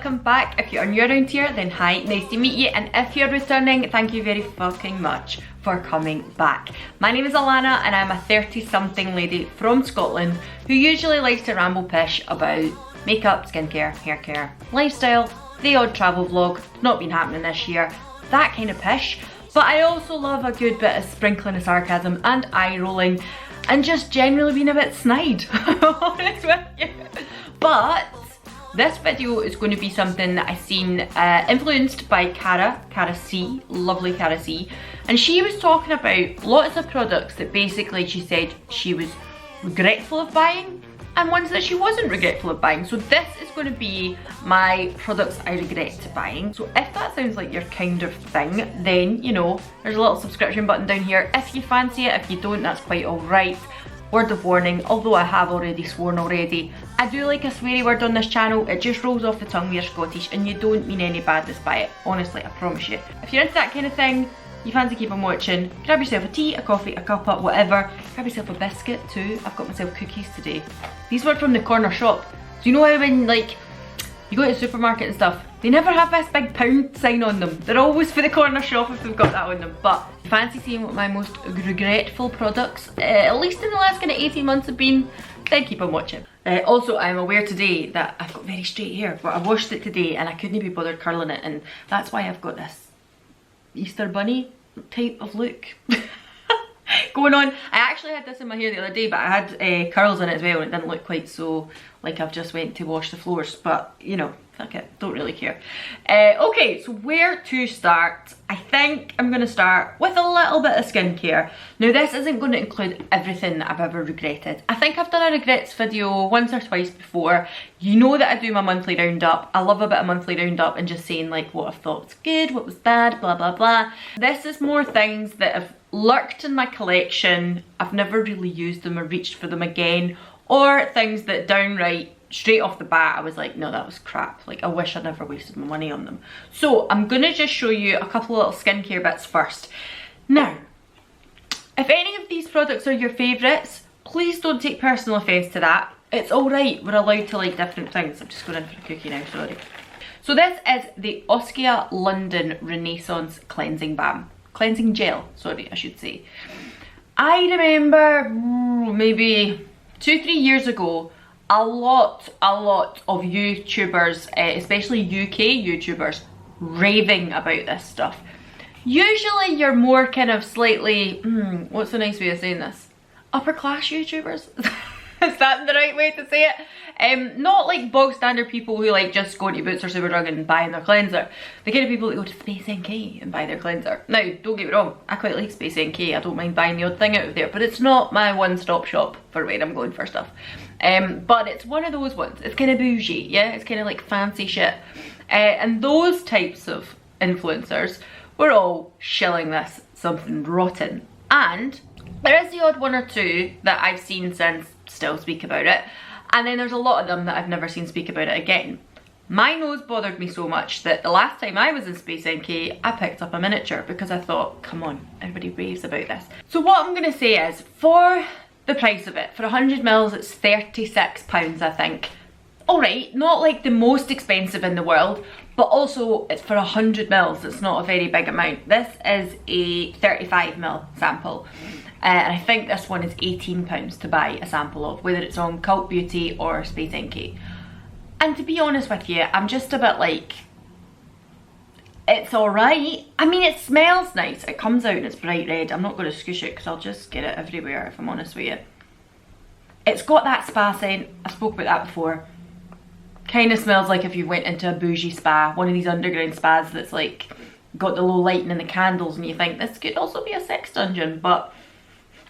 welcome back. If you are new around here, then hi, nice to meet you. And if you're returning, thank you very fucking much for coming back. My name is Alana and I'm a 30-something lady from Scotland who usually likes to ramble pish about makeup, skincare, hair care, lifestyle, the odd travel vlog, not been happening this year, that kind of pish. But I also love a good bit of sprinkling of sarcasm and eye rolling and just generally being a bit snide, honest with you. But this video is going to be something that I've seen influenced by Cara C, lovely Cara C, and she was talking about lots of products that basically she said she was regretful of buying and ones that she wasn't regretful of buying. So this is going to be my products I regret buying. So if that sounds like your kind of thing, then you know, there's a little subscription button down here if you fancy it. If you don't, that's quite alright. Word of warning, although I have already sworn already, I do like a sweary word on this channel. It just rolls off the tongue when you're Scottish and you don't mean any badness by it. Honestly, I promise you. If you're into that kind of thing, you fancy keep on watching, grab yourself a tea, a coffee, a cuppa, whatever. Grab yourself a biscuit too. I've got myself cookies today. These were from the corner shop. So you know how when like you go to the supermarket and stuff, they never have this big pound sign on them. They're always for the corner shop if they've got that on them. But fancy seeing what my most regretful products, at least in the last kind of 18 months have been, then keep on watching. Also, I'm aware today that I've got very straight hair, but I washed it today and I couldn't be bothered curling it, and that's why I've got this Easter bunny type of look going on. I actually had this in my hair the other day, but I had curls in it as well and it didn't look quite so like I've just went to wash the floors, but you know, fuck it, don't really care. Okay, so where to start? I think I'm going to start with a little bit of skincare. Now this isn't going to include everything that I've ever regretted. I think I've done a regrets video once or twice before. You know that I do my monthly roundup. I love a bit of monthly roundup and just saying like what I thought was good, what was bad, blah blah blah. This is more things that have lurked in my collection. I've never really used them or reached for them again, or things that downright straight off the bat I was like, no, that was crap, like I wish I'd never wasted my money on them. So I'm gonna just show you a couple of little skincare bits first. Now, if any of these products are your favourites, please don't take personal offence to that. It's alright, we're allowed to like different things. I'm just going in for a cookie now, sorry. So this is the Oskia London Renaissance Cleansing Balm. Cleansing Gel, sorry, I should say. I remember maybe 2-3 years ago, a lot of YouTubers, especially UK YouTubers, raving about this stuff. Usually you're more kind of slightly, what's a nice way of saying this? Upper class YouTubers? Is that the right way to say it? Not like bog standard people who like just go to Boots or Superdrug and buying their cleanser. The kind of people that go to Space NK and buy their cleanser. Now, don't get me wrong, I quite like Space NK. I don't mind buying the odd thing out of there, but it's not my one-stop shop for where I'm going for stuff. But it's one of those ones. It's kind of bougie, yeah? It's kind of like fancy shit. And those types of influencers were all shilling this something rotten. And there is the odd one or two that I've seen since still speak about it, and then there's a lot of them that I've never seen speak about it again. My nose bothered me so much that the last time I was in Space NK, I picked up a miniature because I thought, come on, everybody raves about this. So what I'm going to say is, for the price of it, for 100ml it's £36 I think. Alright, not like the most expensive in the world, but also it's for 100ml, it's not a very big amount. This is a 35ml sample. And I think this one is £18 to buy a sample of, whether it's on Cult Beauty or Space NK. And to be honest with you, I'm just a bit like, it's alright. I mean, it smells nice. It comes out and it's bright red. I'm not going to squish it because I'll just get it everywhere if I'm honest with you. It's got that spa scent. I spoke about that before. Kind of smells like if you went into a bougie spa, one of these underground spas that's like got the low lighting and the candles, and you think this could also be a sex dungeon, but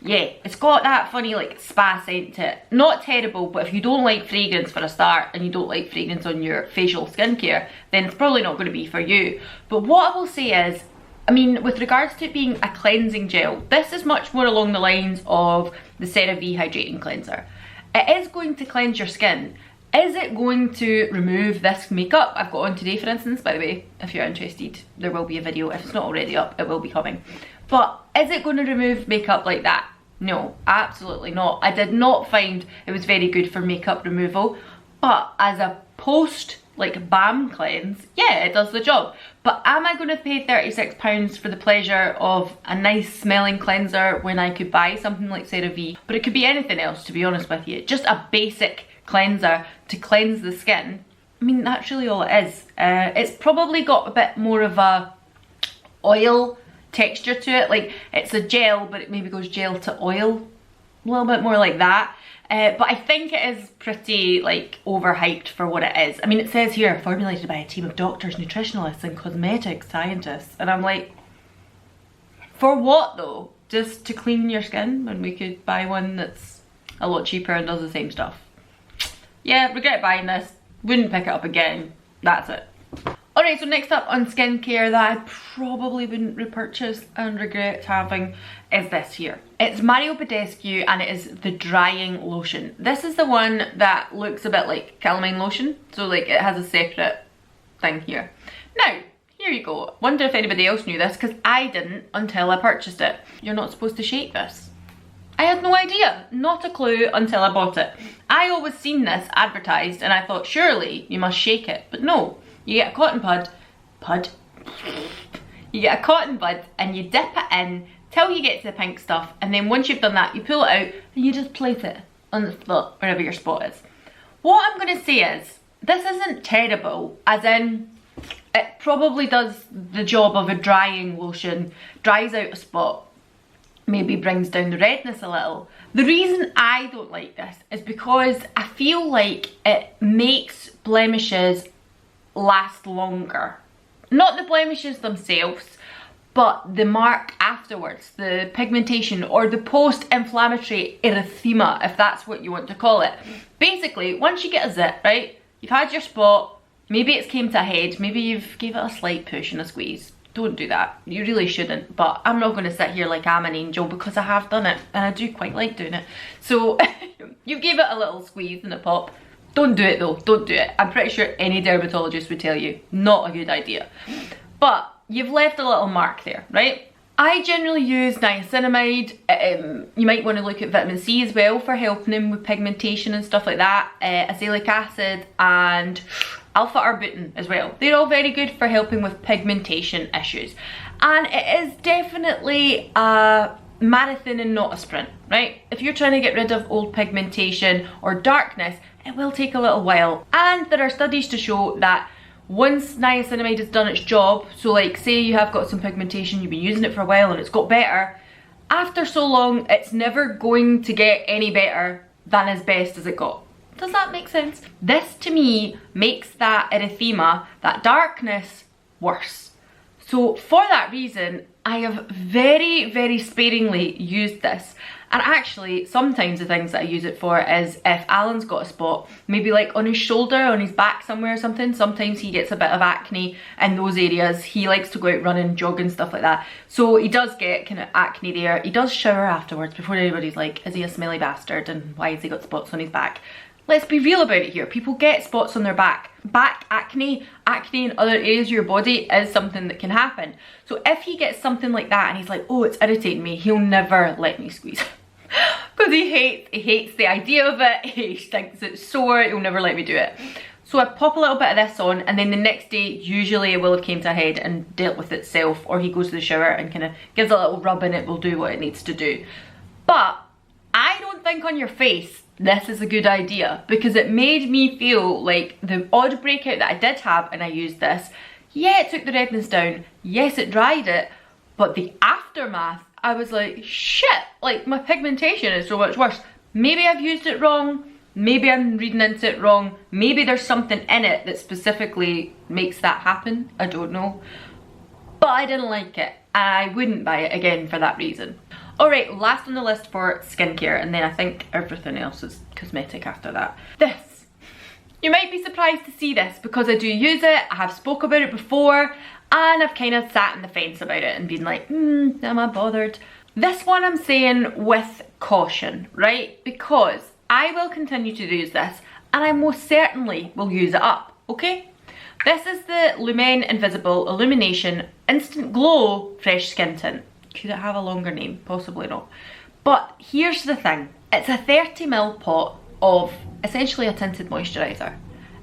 yeah, it's got that funny like spa scent to it. Not terrible, but if you don't like fragrance for a start and you don't like fragrance on your facial skincare, then it's probably not going to be for you. But what I will say is, I mean, with regards to it being a cleansing gel, this is much more along the lines of the CeraVe Hydrating Cleanser. It is going to cleanse your skin. Is it going to remove this makeup I've got on today, for instance? By the way, if you're interested, there will be a video. If it's not already up, it will be coming. But is it going to remove makeup like that? No, absolutely not. I did not find it was very good for makeup removal, but as a post like balm cleanse, yeah, it does the job. But am I going to pay £36 for the pleasure of a nice smelling cleanser when I could buy something like CeraVe? But it could be anything else, to be honest with you. Just a basic cleanser to cleanse the skin. I mean, that's really all it is. It's probably got a bit more of a oil texture to it. Like, it's a gel, but it maybe goes gel to oil. A little bit more like that. But I think it is pretty like overhyped for what it is. I mean, it says here, formulated by a team of doctors, nutritionalists and cosmetic scientists. And I'm like, for what though? Just to clean your skin when we could buy one that's a lot cheaper and does the same stuff. Yeah, regret buying this. Wouldn't pick it up again. That's it. Alright, so next up on skincare that I probably wouldn't repurchase and regret having is this here. It's Mario Badescu and it is the drying lotion. This is the one that looks a bit like calamine lotion. So like it has a separate thing here. Now, here you go. Wonder if anybody else knew this because I didn't until I purchased it. You're not supposed to shake this. I had no idea, not a clue until I bought it. I always seen this advertised and I thought surely you must shake it, but no. You get a cotton you get a cotton bud and you dip it in till you get to the pink stuff, and then once you've done that you pull it out and you just place it on the spot, wherever your spot is. What I'm going to say is, this isn't terrible, as in it probably does the job of a drying lotion, dries out a spot, maybe brings down the redness a little. The reason I don't like this is because I feel like it makes blemishes last longer. Not the blemishes themselves, but the mark afterwards, the pigmentation or the post-inflammatory erythema, if that's what you want to call it. Basically, once you get a zit, right, you've had your spot, maybe it's came to a head, maybe you've gave it a slight push and a squeeze. Don't do that. You really shouldn't, but I'm not going to sit here like I'm an angel because I have done it and I do quite like doing it. So you gave it a little squeeze and a pop. Don't do it though, don't do it. I'm pretty sure any dermatologist would tell you, not a good idea. But you've left a little mark there, right? I generally use niacinamide. You might want to look at vitamin C as well for helping him with pigmentation and stuff like that. Azelaic acid and alpha-arbutin as well. They're all very good for helping with pigmentation issues. And it is definitely a marathon and not a sprint, right? If you're trying to get rid of old pigmentation or darkness, it will take a little while. And there are studies to show that once niacinamide has done its job, so like say you have got some pigmentation, you've been using it for a while and it's got better, after so long it's never going to get any better than as best as it got. Does that make sense? This to me makes that erythema, that darkness, worse. So for that reason, I have very, very sparingly used this. And actually, sometimes the things that I use it for is if Alan's got a spot, maybe like on his shoulder, on his back somewhere or something, sometimes he gets a bit of acne in those areas. He likes to go out running, jogging, stuff like that. So he does get kind of acne there. He does shower afterwards before anybody's like, is he a smelly bastard and why has he got spots on his back? Let's be real about it here. People get spots on their back. Back acne, acne in other areas of your body is something that can happen. So if he gets something like that and he's like, oh, it's irritating me, he'll never let me squeeze. Because he hates the idea of it, he thinks it's sore, he'll never let me do it. So I pop a little bit of this on and then the next day, usually it will have came to a head and dealt with itself, or he goes to the shower and kind of gives a little rub and it will do what it needs to do. But I don't think on your face this is a good idea, because it made me feel like the odd breakout that I did have and I used this, yeah, it took the redness down, yes, it dried it, but the aftermath, I was like, shit, like my pigmentation is so much worse. Maybe I've used it wrong, maybe I'm reading into it wrong, maybe there's something in it that specifically makes that happen, I don't know. But I didn't like it, and I wouldn't buy it again for that reason. Alright, last on the list for skincare, and then I think everything else is cosmetic after that. This. You might be surprised to see this because I do use it, I have spoke about it before, and I've kind of sat on the fence about it and been like, am I bothered? This one I'm saying with caution, right? Because I will continue to use this and I most certainly will use it up, okay? This is the Lumen Invisible Illumination Instant Glow Fresh Skin Tint. Could it have a longer name? Possibly not. But here's the thing. It's a 30ml pot of essentially a tinted moisturiser.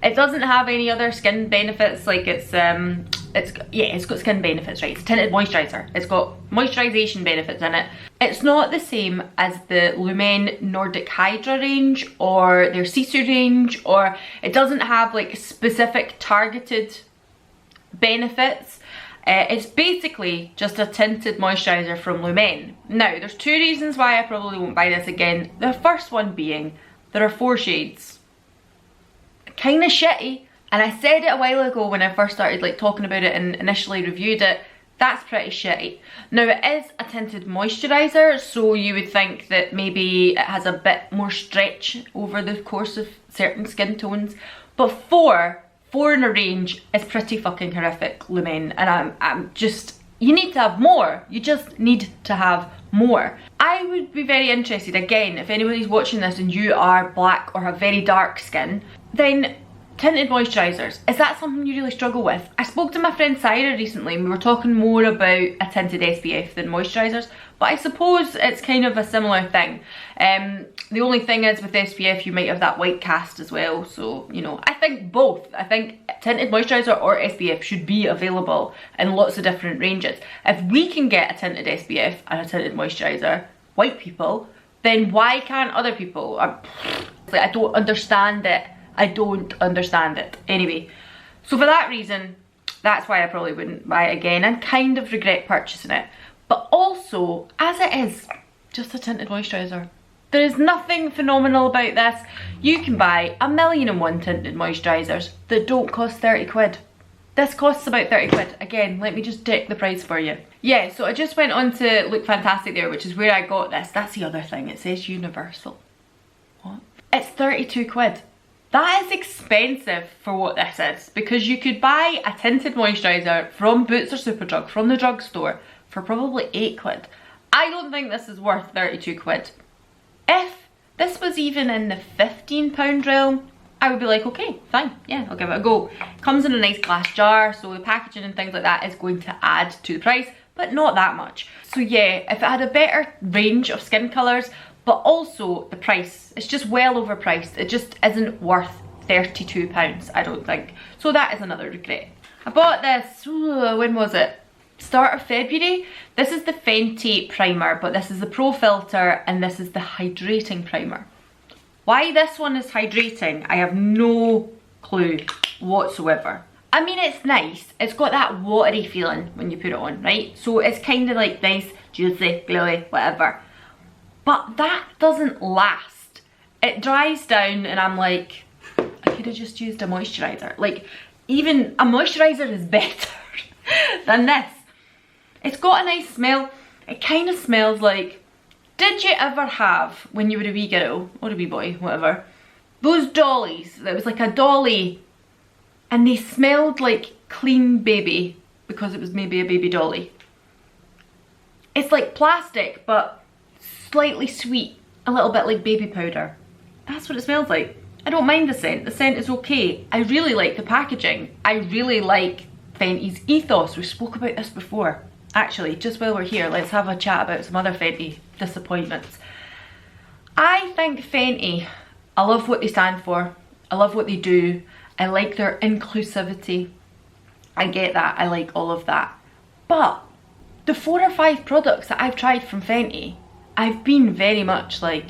It doesn't have any other skin benefits, like it's got skin benefits, right? It's tinted moisturiser. It's got moisturisation benefits in it. It's not the same as the Lumen Nordic Hydra range or their Sisu range, or it doesn't have like specific targeted benefits. It's basically just a tinted moisturiser from Lumen. Now, there's two reasons why I probably won't buy this again. The first one being, there are 4 shades. Kind of shitty. And I said it a while ago when I first started like talking about it and initially reviewed it. That's pretty shitty. Now, it is a tinted moisturiser, so you would think that maybe it has a bit more stretch over the course of certain skin tones. But 4 in a range is pretty fucking horrific, Lumen. And I'm just, you need to have more. You just need to have more. I would be very interested, again, if anybody's watching this and you are black or have very dark skin, then tinted moisturisers, is that something you really struggle with? I spoke to my friend Syra recently and we were talking more about a tinted SPF than moisturisers, but I suppose it's kind of a similar thing. The only thing is with SPF you might have that white cast as well, so you know, I think both. I think tinted moisturiser or SPF should be available in lots of different ranges. If we can get a tinted SPF and a tinted moisturiser, white people, then why can't other people? I don't understand it. I don't understand it. Anyway, so for that reason, that's why I probably wouldn't buy it again and kind of regret purchasing it. But also, as it is just a tinted moisturiser, there is nothing phenomenal about this. You can buy 1,000,001 tinted moisturisers that don't cost 30 quid. This costs about 30 quid. Again, let me just check the price for you. Yeah, so I just went on to Look Fantastic there, which is where I got this. That's the other thing, it says universal. What? It's 32 quid. That is expensive for what this is, because you could buy a tinted moisturiser from Boots or Superdrug, from the drugstore, for probably 8 quid. I don't think this is worth 32 quid. If this was even in the £15 realm, I would be like, okay, fine, yeah, I'll give it a go. Comes in a nice glass jar, so the packaging and things like that is going to add to the price, but not that much. So yeah, if it had a better range of skin colours, but also the price, it's just well overpriced. It just isn't worth £32, I don't think. So that is another regret. I bought this, when was it? Start of February. This is the Fenty primer, but this is the Pro Filter and this is the hydrating primer. Why this one is hydrating, I have no clue whatsoever. I mean, it's nice. It's got that watery feeling when you put it on, right? So it's kind of like nice, juicy, glowy, whatever. But that doesn't last. It dries down and I'm like, I could have just used a moisturiser. Like, even a moisturiser is better than this. It's got a nice smell. It kind of smells like, did you ever have, when you were a wee girl, or a wee boy, whatever, those dollies, that was like a dolly, and they smelled like clean baby, because it was maybe a baby dolly. It's like plastic, but slightly sweet, a little bit like baby powder. That's what it smells like. I don't mind the scent is okay. I really like the packaging. I really like Fenty's ethos. We spoke about this before. Actually, just while we're here, let's have a chat about some other Fenty disappointments. I think Fenty, I love what they stand for. I love what they do. I like their inclusivity. I get that, I like all of that. But the 4 or 5 products that I've tried from Fenty, I've been very much like,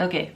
okay.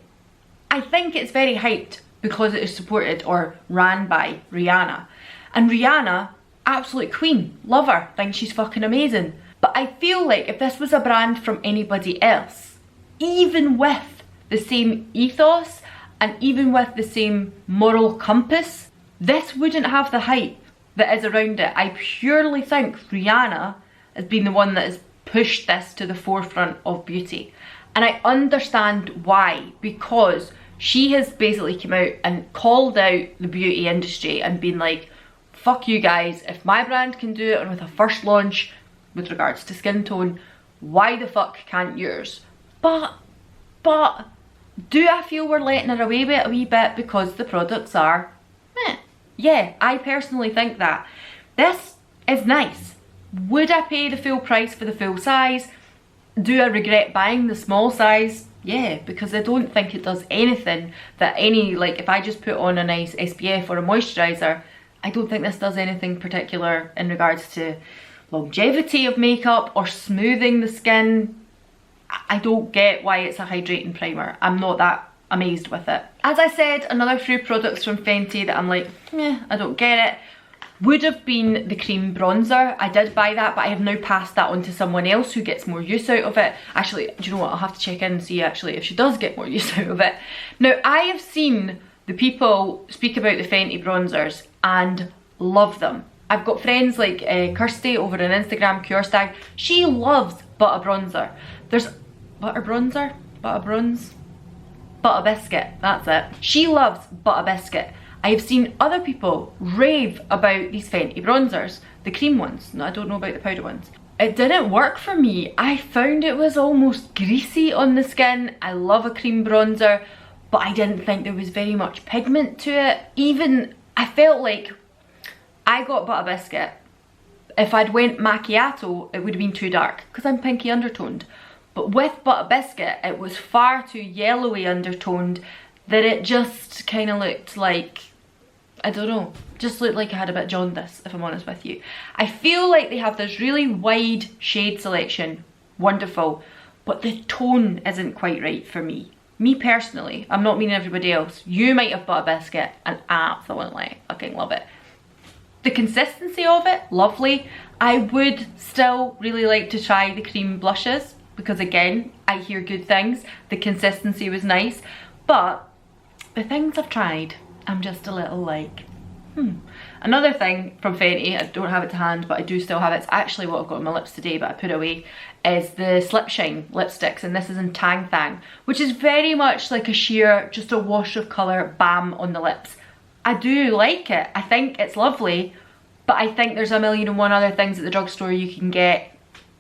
I think it's very hyped because it is supported or ran by Rihanna. And Rihanna, absolute queen, love her, think she's fucking amazing. But I feel like if this was a brand from anybody else, even with the same ethos and even with the same moral compass, this wouldn't have the hype that is around it. I purely think Rihanna has been the one that has pushed this to the forefront of beauty. And I understand why, because she has basically come out and called out the beauty industry and been like, fuck you guys, if my brand can do it and with a first launch with regards to skin tone, why the fuck can't yours? But do I feel we're letting her away with it a wee bit because the products are meh? Yeah, I personally think that. This is nice. Would I pay the full price for the full size? Do I regret buying the small size? Yeah, because I don't think it does anything that any, like if I just put on a nice SPF or a moisturiser, I don't think this does anything particular in regards to longevity of makeup or smoothing the skin. I don't get why it's a hydrating primer. I'm not that amazed with it. As I said, another few products from Fenty that I'm like, I don't get it, would have been the cream bronzer. I did buy that, but I have now passed that on to someone else who gets more use out of it. Actually, do you know what? I'll have to check in and see actually if she does get more use out of it. Now, I have seen the people speak about the Fenty bronzers and love them. I've got friends like Kirsty over on Instagram, Curestag. She loves Butter Bronzer. There's Butter Bronzer? Butter Bronze? Butter Biscuit, that's it. She loves Butter Biscuit. I have seen other people rave about these Fenty bronzers, the cream ones. No, I don't know about the powder ones. It didn't work for me. I found it was almost greasy on the skin. I love a cream bronzer, but I didn't think there was very much pigment to it. Even, I felt like I got Butter Biscuit. If I'd went macchiato, it would have been too dark because I'm pinky undertoned. But with Butter Biscuit, it was far too yellowy undertoned that it just kind of looked like, I don't know, just looked like I had a bit of jaundice, if I'm honest with you. I feel like they have this really wide shade selection, wonderful, but the tone isn't quite right for me. Me personally, I'm not meaning everybody else. You might have Butter Biscuit and absolutely fucking love it. The consistency of it, lovely. I would still really like to try the cream blushes because again, I hear good things. The consistency was nice, but the things I've tried, I'm just a little like, Another thing from Fenty, I don't have it to hand, but I do still have it. It's actually what I've got on my lips today, but I put it away, is the Slip Shine lipsticks, and this is in Tang Thang, which is very much like a sheer, just a wash of colour, bam, on the lips. I do like it. I think it's lovely, but I think there's a million and one other things at the drugstore you can get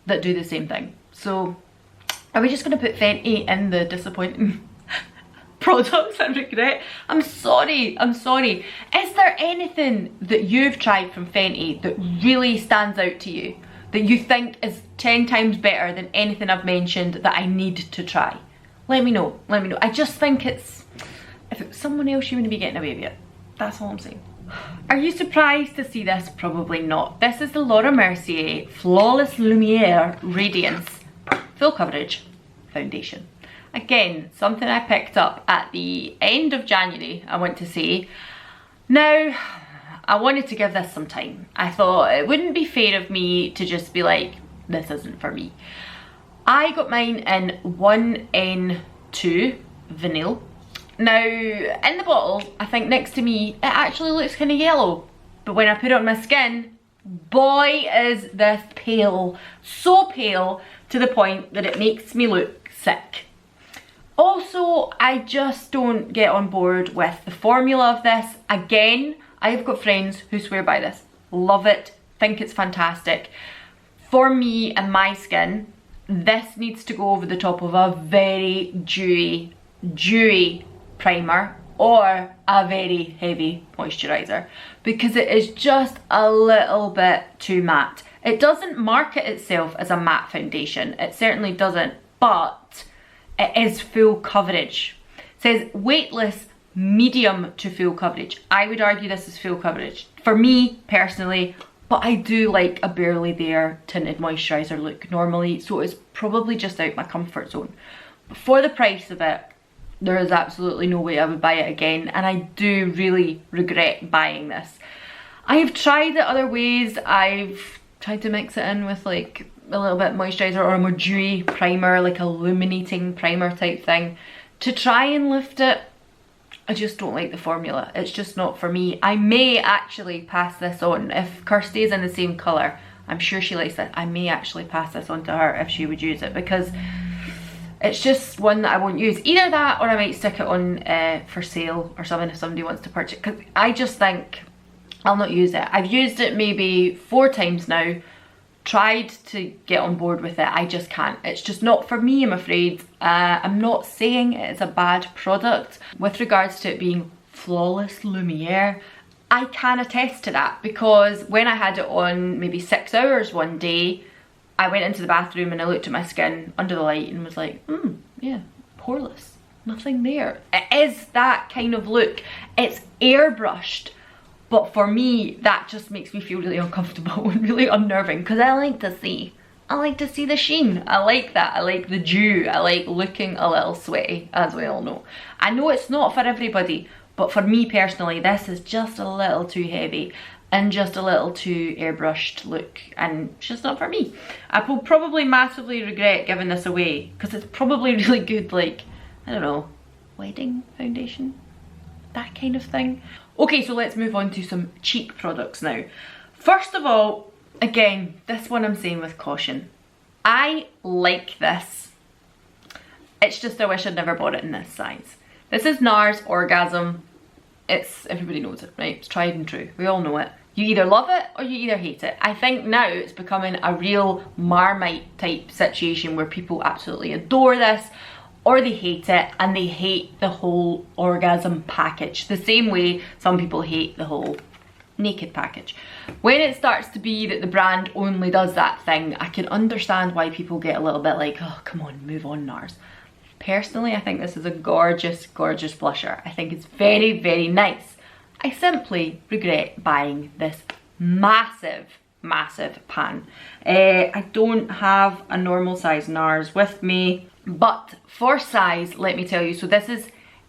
that do the same thing. So, are we just going to put Fenty in the disappointing products and regret? I'm sorry, I'm sorry. Is there anything that you've tried from Fenty that really stands out to you, that you think is 10 times better than anything I've mentioned that I need to try? Let me know, let me know. I just think it's, if it was someone else you wouldn't be getting away with it. That's all I'm saying. Are you surprised to see this? Probably not. This is the Laura Mercier Flawless Lumiere Radiance Full Coverage Foundation. Again, something I picked up at the end of January, I want to say. Now, I wanted to give this some time. I thought it wouldn't be fair of me to just be like, this isn't for me. I got mine in 1N2 Vanilla. Now, in the bottle, I think next to me, it actually looks kind of yellow. But when I put it on my skin, boy is this pale. So pale to the point that it makes me look sick. Also, I just don't get on board with the formula of this. Again, I've got friends who swear by this. Love it, think it's fantastic. For me and my skin, this needs to go over the top of a very dewy primer or a very heavy moisturiser, because it is just a little bit too matte. It doesn't market itself as a matte foundation, it certainly doesn't, but it is full coverage. It says weightless medium to full coverage. I would argue this is full coverage for me personally, but I do like a barely there tinted moisturiser look normally, so it's probably just out my comfort zone. But for the price of it, there is absolutely no way I would buy it again, and I do really regret buying this. I have tried it other ways. I've tried to mix it in with like a little bit of moisturiser or a more dewy primer, like illuminating primer type thing, to try and lift it. I just don't like the formula. It's just not for me. I may actually pass this on. If Kirsty is in the same colour, I'm sure she likes it. I may actually pass this on to her if she would use it, because it's just one that I won't use. Either that, or I might stick it on for sale or something if somebody wants to purchase it, because I just think I'll not use it. I've used it maybe 4 times now, tried to get on board with it. I just can't. It's just not for me, I'm afraid. I'm not saying it's a bad product. With regards to it being Flawless Lumiere, I can attest to that, because when I had it on maybe 6 hours one day, I went into the bathroom and I looked at my skin under the light and was like, yeah, poreless, nothing there. It is that kind of look. It's airbrushed, but for me, that just makes me feel really uncomfortable and really unnerving, because I like to see the sheen. I like that. I like the dew. I like looking a little sweaty, as we all know. I know it's not for everybody, but for me personally, this is just a little too heavy and just a little too airbrushed look, and it's just not for me. I will probably massively regret giving this away, because it's probably really good, like, I don't know, wedding foundation, that kind of thing. Okay, so let's move on to some cheek products now. First of all, again, this one I'm saying with caution. I like this. It's just I wish I'd never bought it in this size. This is NARS Orgasm. It's, everybody knows it, right? It's tried and true. We all know it. You either love it or you either hate it. I think now it's becoming a real Marmite type situation where people absolutely adore this, or they hate it, and they hate the whole orgasm package. The same way some people hate the whole naked package. When it starts to be that the brand only does that thing, I can understand why people get a little bit like, oh, come on, move on, NARS. Personally, I think this is a gorgeous, gorgeous blusher. I think it's very, very nice. I simply regret buying this massive, massive pan. I don't have a normal size NARS with me, but for size, let me tell you, so this is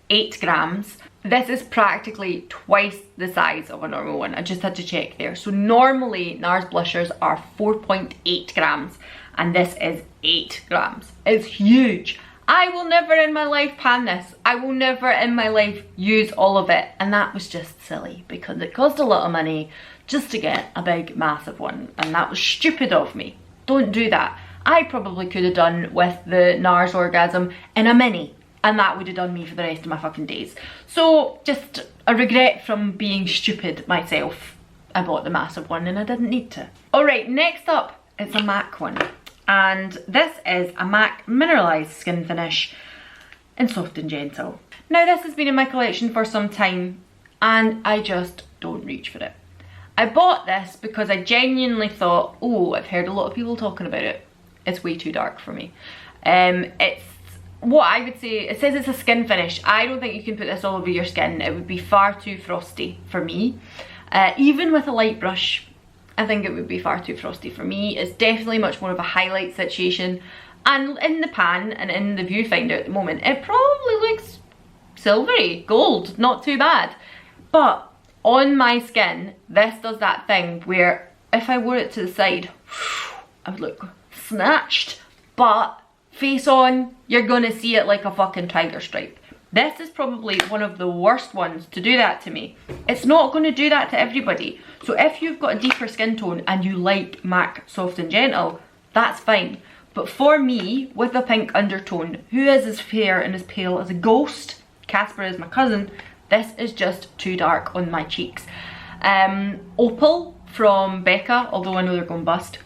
8 grams. This is practically twice the size of a normal one. I just had to check there. So normally NARS blushers are 4.8 grams and this is 8 grams. It's huge. I will never in my life pan this. I will never in my life use all of it. And that was just silly because it cost a lot of money just to get a big massive one. And that was stupid of me. Don't do that. I probably could have done with the NARS Orgasm in a mini, and that would have done me for the rest of my fucking days. So just a regret from being stupid myself. I bought the massive one and I didn't need to. All right, next up is a MAC one. And this is a MAC Mineralized Skin Finish in Soft and Gentle. Now this has been in my collection for some time and I just don't reach for it. I bought this because I genuinely thought, oh, I've heard a lot of people talking about it. It's way too dark for me. It's what I would say, it says it's a skin finish. I don't think you can put this all over your skin. It would be far too frosty for me. Even with a light brush, I think it would be far too frosty for me. It's definitely much more of a highlight situation. And in the pan and in the viewfinder at the moment, it probably looks silvery, gold, not too bad. But on my skin, this does that thing where if I wore it to the side, I would look snatched, but face on, you're gonna see it like a fucking tiger stripe. This is probably one of the worst ones to do that to me. It's not gonna do that to everybody. So if you've got a deeper skin tone and you like MAC Soft and Gentle, that's fine. But for me, with a pink undertone, who is as fair and as pale as a ghost, Casper is my cousin, this is just too dark on my cheeks. Opal from Becca, although I know they're going bust,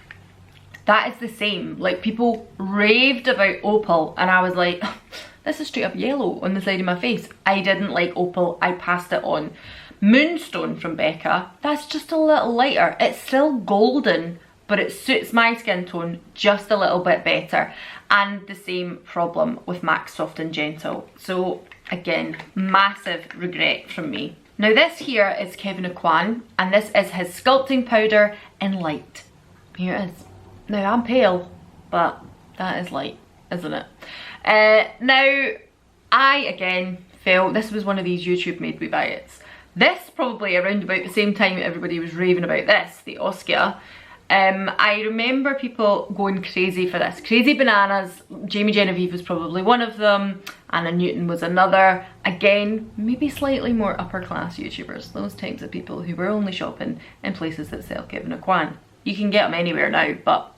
that is the same. Like, people raved about Opal and I was like, this is straight up yellow on the side of my face. I didn't like Opal, I passed it on. Moonstone from Becca, that's just a little lighter. It's still golden, but it suits my skin tone just a little bit better. And the same problem with MAC Soft and Gentle. So again, massive regret from me. Now this here is Kevin Aucoin, and this is his sculpting powder in light. Here it is. Now I'm pale, but that is light, isn't it? Now, I again felt this was one of these YouTube made me buy it. This probably around about the same time everybody was raving about this, the Oscar. I remember people going crazy for this. Crazy bananas. Jamie Genevieve was probably one of them. Anna Newton was another. Again, maybe slightly more upper class YouTubers. Those types of people who were only shopping in places that sell Kevin Aucoin. You can get them anywhere now, but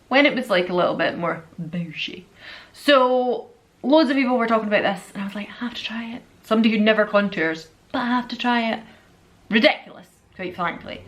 when it was like a little bit more bougie. So loads of people were talking about this and I was like, I have to try it. Somebody who never contours, but I have to try it. Ridiculous, quite frankly.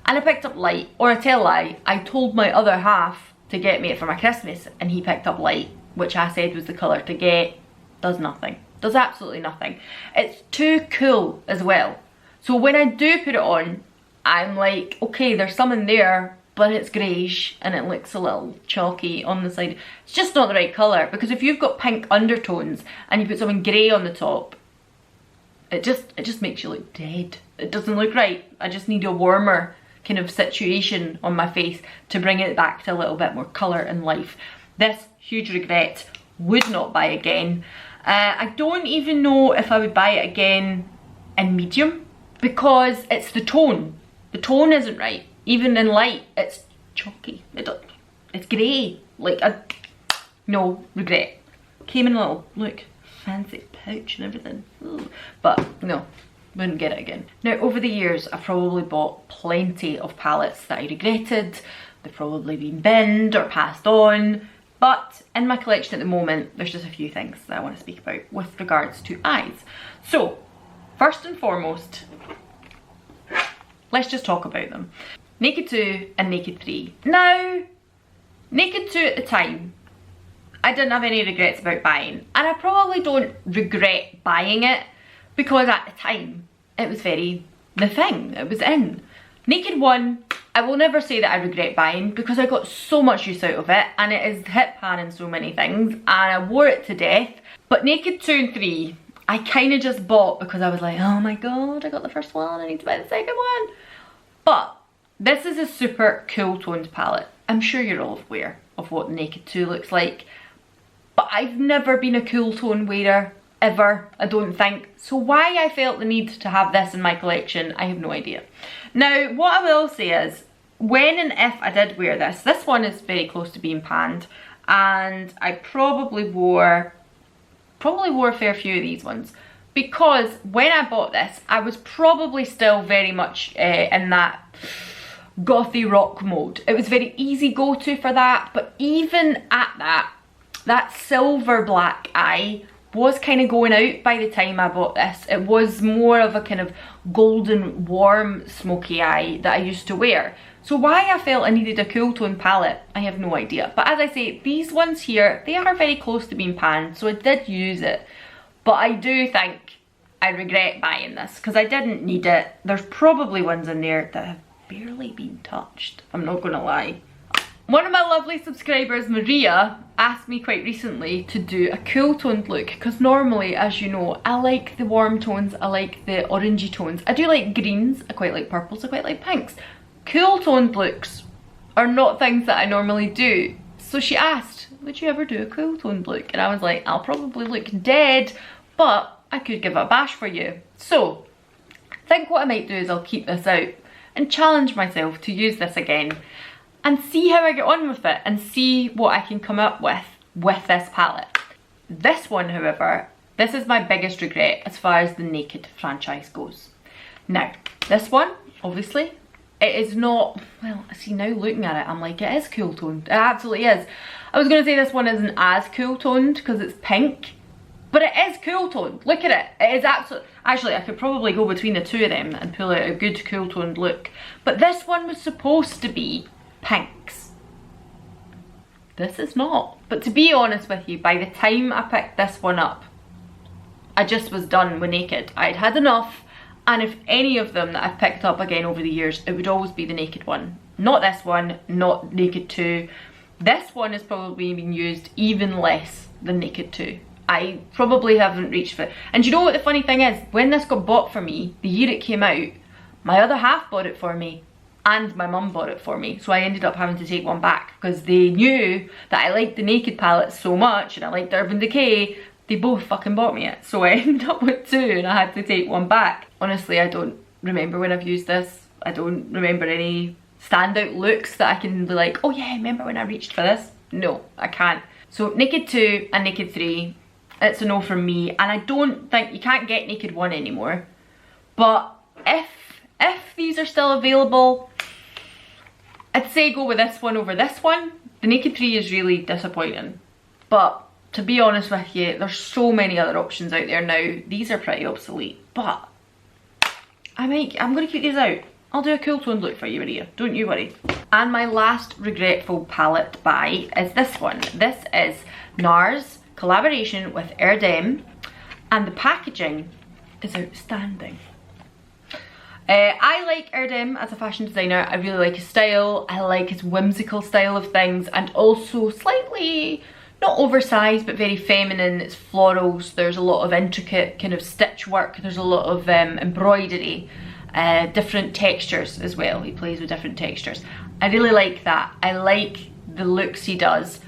And I picked up light, or I tell a lie, I told my other half to get me it for my Christmas and he picked up light, which I said was the colour to get. Does nothing, does absolutely nothing. It's too cool as well. So when I do put it on, I'm like, okay, there's some in there, but it's greyish and it looks a little chalky on the side. It's just not the right colour, because if you've got pink undertones and you put something grey on the top, it just makes you look dead. It doesn't look right. I just need a warmer kind of situation on my face to bring it back to a little bit more colour and life. This, huge regret, would not buy again. I don't even know if I would buy it again in medium, because it's the tone. The tone isn't right. Even in light, it's chalky. It's grey. Like, no, regret. Came in a little, look, fancy pouch and everything. Ooh. But no, wouldn't get it again. Now, over the years, I've probably bought plenty of palettes that I regretted. They've probably been binned or passed on. But in my collection at the moment, there's just a few things that I want to speak about with regards to eyes. So, first and foremost, let's just talk about them. Naked 2 and Naked 3. Now, Naked 2 at the time, I didn't have any regrets about buying. And I probably don't regret buying it, because at the time, it was very the thing. It was in. Naked 1, I will never say that I regret buying, because I got so much use out of it, and it is hit pan in so many things, and I wore it to death. But Naked 2 and 3, I kind of just bought because I was like, oh my god, I got the first one, I need to buy the second one. But this is a super cool toned palette. I'm sure you're all aware of what Naked 2 looks like, but I've never been a cool tone wearer, ever, I don't think. So why I felt the need to have this in my collection, I have no idea. Now, what I will say is, when and if I did wear this one is very close to being panned, and I probably wore a fair few of these ones, because when I bought this, I was probably still very much in that gothy rock mode. It was very easy go-to for that, but even at that silver black eye was kind of going out by the time I bought this. It was more of a kind of golden, warm, smoky eye that I used to wear. So why I felt I needed a cool tone palette, I have no idea. But as I say, these ones here, they are very close to being panned, so I did use it. But I do think I regret buying this, because I didn't need it. There's probably ones in there that have barely been touched, I'm not gonna lie. One of my lovely subscribers, Maria, asked me quite recently to do a cool toned look, because normally, as you know, I like the warm tones, I like the orangey tones. I do like greens, I quite like purples, I quite like pinks. Cool toned looks are not things that I normally do. So she asked, would you ever do a cool toned look? And I was like, I'll probably look dead, but I could give it a bash for you. So, I think what I might do is I'll keep this out and challenge myself to use this again and see how I get on with it and see what I can come up with this palette. This one, however, this is my biggest regret as far as the Naked franchise goes. Now, this one, obviously, it is not, well, see, now looking at it, I'm like, it is cool toned. It absolutely is. I was going to say this one isn't as cool toned because it's pink, but it is cool toned. Look at it. It is absolutely, actually, I could probably go between the two of them and pull out a good cool toned look. But this one was supposed to be pinks. This is not. But to be honest with you, by the time I picked this one up, I just was done with Naked. I'd had enough. And if any of them that I've picked up again over the years, it would always be the Naked one. Not this one, not Naked 2. This one has probably been used even less than Naked 2. I probably haven't reached for it. And you know what the funny thing is? When this got bought for me, the year it came out, my other half bought it for me. And my mum bought it for me. So I ended up having to take one back because they knew that I liked the Naked palette so much and I liked Urban Decay. They both fucking bought me it. So I ended up with two and I had to take one back. Honestly, I don't remember when I've used this. I don't remember any standout looks that I can be like, oh yeah, remember when I reached for this? No, I can't. So Naked 2 and Naked 3, it's a no from me. And I don't think, you can't get Naked 1 anymore. But if these are still available, I'd say go with this one over this one. The Naked 3 is really disappointing. But to be honest with you, there's so many other options out there now. These are pretty obsolete, but I'm gonna keep these out. I'll do a cool toned look for you, Maria. Don't you worry. And my last regretful palette buy is this one. This is NARS collaboration with AltogetherAlanna, and the packaging is outstanding. I like Erdem as a fashion designer. I really like his style. I like his whimsical style of things, and also slightly, not oversized, but very feminine. It's florals. There's a lot of intricate kind of stitch work. There's a lot of embroidery, different textures as well. He plays with different textures. I really like that. I like the looks he does.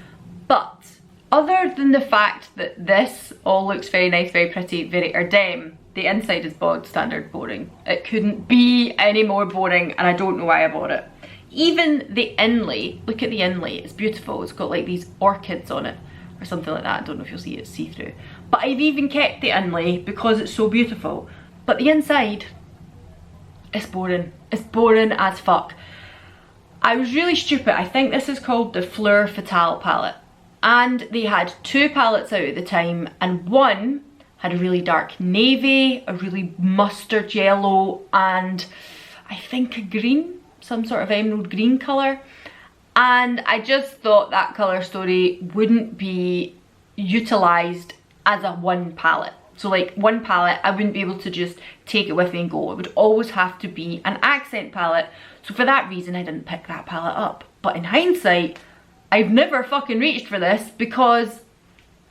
But other than the fact that this all looks very nice, very pretty, very Erdem, the inside is bog standard boring. It couldn't be any more boring, and I don't know why I bought it. Even the inlay, look at the inlay, it's beautiful. It's got like these orchids on it or something like that. I don't know if you'll see it see-through. But I've even kept the inlay because it's so beautiful. But the inside, it's boring. It's boring as fuck. I was really stupid. I think this is called the Fleur Fatale palette. And they had 2 palettes out at the time, and one had a really dark navy, a really mustard yellow, and I think a green, some sort of emerald green colour. And I just thought that colour story wouldn't be utilised as a one palette. So like one palette, I wouldn't be able to just take it with me and go. It would always have to be an accent palette. So for that reason, I didn't pick that palette up. But in hindsight, I've never fucking reached for this, because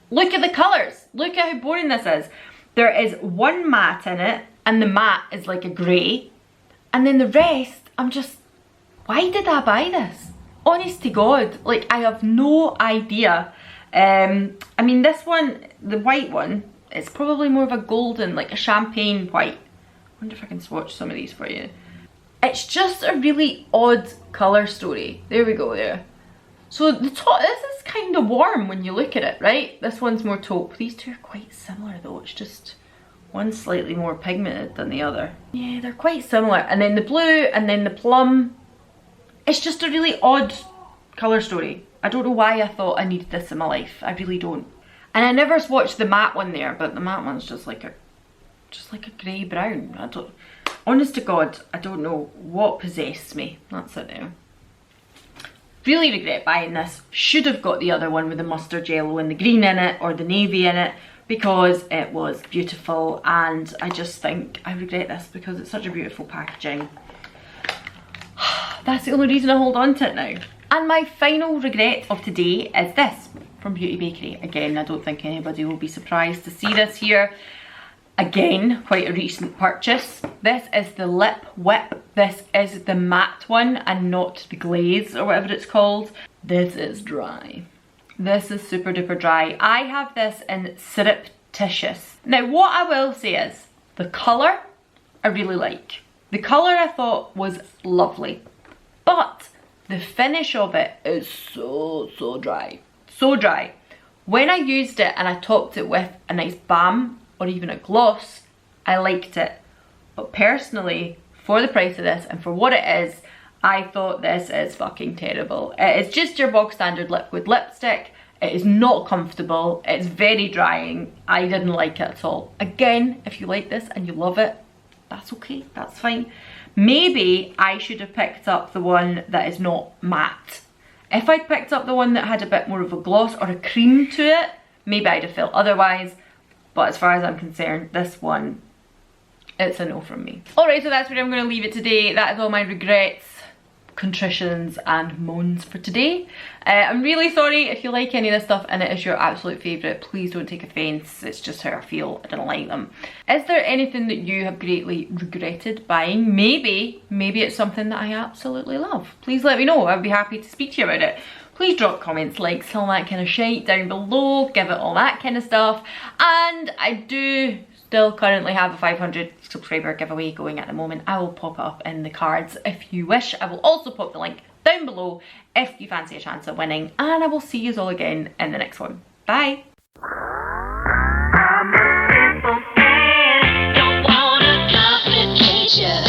look at the colours. Look at how boring this is. There is one matte in it, and the matte is like a grey. And then the rest, I'm just, why did I buy this? Honest to God, like I have no idea. I mean, this one, the white one, it's probably more of a golden, like a champagne white. I wonder if I can swatch some of these for you. It's just a really odd colour story. There we go there. So the top, this is kind of warm when you look at it, right? This one's more taupe. These two are quite similar though. It's just one's slightly more pigmented than the other. Yeah, they're quite similar. And then the blue and then the plum. It's just a really odd colour story. I don't know why I thought I needed this in my life. I really don't. And I never swatched the matte one there, but the matte one's just like a grey brown. I don't, honest to God, I don't know what possessed me. That's it now. Really regret buying this. Should have got the other one with the mustard yellow and the green in it, or the navy in it, because it was beautiful, and I just think I regret this because it's such a beautiful packaging. That's the only reason I hold on to it now. And my final regret of today is this from Beauty Bakery. Again, I don't think anybody will be surprised to see this here. Again, quite a recent purchase. This is the Lip Whip. This is the matte one and not the glaze or whatever it's called. This is dry. This is super duper dry. I have this in Surreptitious. Now what I will say is, the colour I really like. The colour I thought was lovely. But the finish of it is so dry. So dry. When I used it and I topped it with a nice balm or even a gloss, I liked it. But personally, for the price of this and for what it is, I thought this is fucking terrible. It is just your bog standard liquid lipstick. It is not comfortable. It's very drying. I didn't like it at all. Again, if you like this and you love it, that's okay, that's fine. Maybe I should have picked up the one that is not matte. If I'd picked up the one that had a bit more of a gloss or a cream to it, maybe I'd have felt otherwise. But as far as I'm concerned, this one, it's a no from me. Alright, so that's where I'm going to leave it today. That is all my regrets, contritions and moans for today. I'm really sorry if you like any of this stuff and it is your absolute favourite. Please don't take offence, it's just how I feel. I didn't like them. Is there anything that you have greatly regretted buying? Maybe it's something that I absolutely love. Please let me know, I'd be happy to speak to you about it. Please drop comments, likes, all that kind of shite down below, give it all that kind of stuff. And I do still currently have a 500 subscriber giveaway going at the moment. I will pop it up in the cards if you wish. I will also pop the link down below if you fancy a chance at winning. And I will see you all again in the next one. Bye! Don't want a complication.